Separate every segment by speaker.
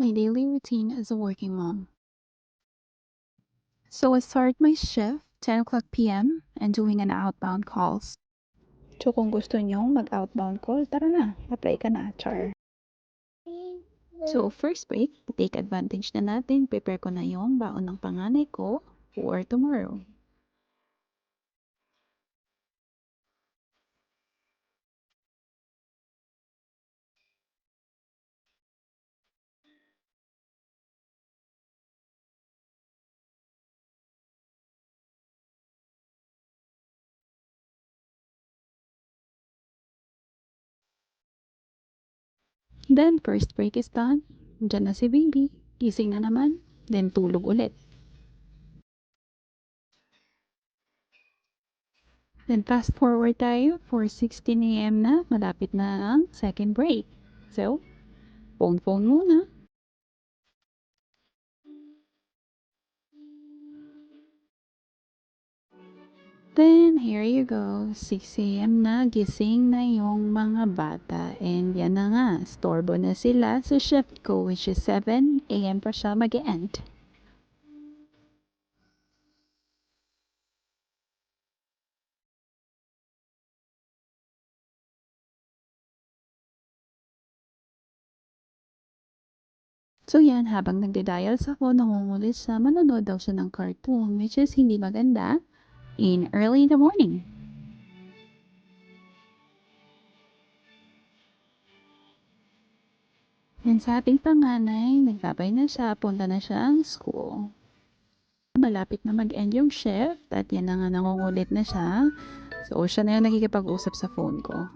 Speaker 1: my daily routine as a working mom. So I start my shift 10 o'clock p.m. and doing an outbound calls. So kung gusto nyong mag-outbound call, tara na, apply ka na, char. So first break, take advantage na natin, prepare ko na yung baon ng panganay ko for tomorrow. Then first break is done, dyan na si baby, gising na naman, then tulog ulit. Then fast forward tayo, 4:16 a.m. na, malapit na ang second break. So, phone muna. Then, here you go, 6 a.m. na, gising na yung mga bata. And yan na nga, storbo na sila sa shift ko, which is 7 a.m. pa siya mag-end. So yan, habang nagde-dial sa phone, nangungulit siya, manonood daw siya ng cartoon, which is hindi maganda in early in the morning. And sa ating panganay, nagbabay na siya, punta na siya ang school. Malapit na mag-end yung shift at yan na nga nangungulit na siya. So, siya na yung nakikipag-usap sa phone ko.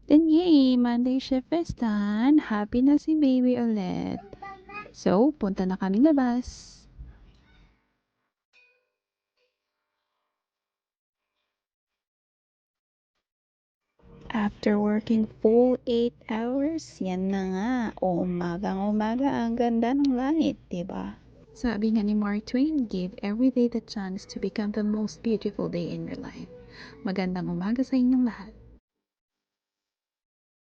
Speaker 1: Then, yay! Monday shift is done. Happy na si baby ulit. So, punta na kaming labas. After working full 8 hours, yan na nga. Umagang-umaga, ang ganda ng langit, diba? Sabi nga ni Mark Twain, give every day the chance to become the most beautiful day in your life. Magandang umaga sa inyong lahat.